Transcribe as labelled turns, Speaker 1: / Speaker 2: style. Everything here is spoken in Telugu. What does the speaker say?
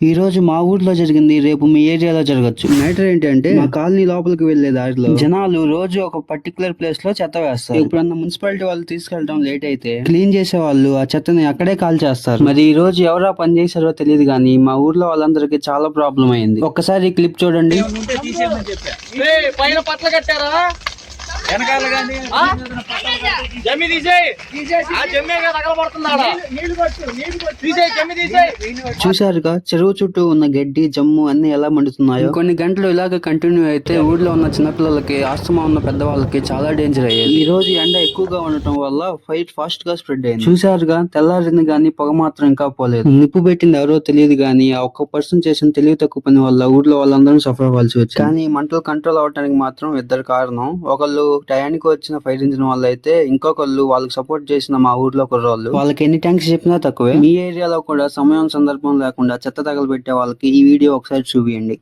Speaker 1: ఈ రోజు మా ఊర్లో జరిగింది రేపు మీ ఏరియాలో జరగచ్చు. మ్యాటర్ ఏంటంటే మా కాలనీ లోపలికి వెళ్లే దారిలో జనాలు రోజు ఒక పర్టికులర్ ప్లేస్ లో చెత్త వేస్తారు. ఎప్పుడన్నా మున్సిపాలిటీ వాళ్ళు తీసుకెళ్ళడం లేట్ అయితే క్లీన్ చేసే వాళ్ళు ఆ చెత్తని అక్కడే కాల్ చేస్తారు. మరి ఈ రోజు ఎవరా పని చేశారో తెలియదు కానీ మా ఊర్లో వాళ్ళందరికీ చాలా ప్రాబ్లం అయింది. ఒక్కసారి ఈ క్లిప్ చూడండి.
Speaker 2: పైన పట్ల కట్టారా వెనకాల గాని జమ్మి తీసేయ్ ఆ జమ్మే తగలబడుతుందా
Speaker 1: చూసారుగా చెరువు చుట్టూ ఉన్న గడ్డి జమ్ము అన్ని ఎలా మండుతున్నాయో. కొన్ని గంటలు ఇలాగ కంటిన్యూ అయితే ఊర్లో ఉన్న చిన్నపిల్లలకి ఆస్తమా ఉన్న పెద్దవాళ్ళకి చాలా డేంజర్ అయ్యేది. ఈ రోజు ఎండ ఎక్కువగా ఉండటం వల్ల ఫైట్ ఫాస్ట్ గా స్ప్రెడ్ అయింది. చూసారుగా తెల్లారింది గానీ పొగ మాత్రం ఇంకా పోలేదు. నిప్పు పెట్టింది ఎవరో తెలియదు గానీ ఆ ఒక్క పర్సన్ చేసిన తెలివి తక్కువ పని వల్ల ఊర్లో వాళ్ళందరూ సఫర్ అవ్వాల్సి వచ్చింది. కానీ మంటలు కంట్రోల్ అవడానికి మాత్రం ఇద్దరు కారణం. ఒకళ్ళు టయానికి వచ్చిన ఫైర్ ఇంజిన్ వల్ల అయితే ఇంకొకళ్ళు వాళ్ళకి సపోర్ట్ చేసిన మా ఊర్లో కుర్రోళ్ళు. వాళ్ళకి ఎన్ని ట్యాంక్స్ చెప్పినా తక్కువే. మీ ఏరియాలో కూడా సమయం సందర్భం లేకుండా చెత్త తగలబెట్టే వాళ్ళకి ఈ వీడియో ఒకసారి చూపియండి.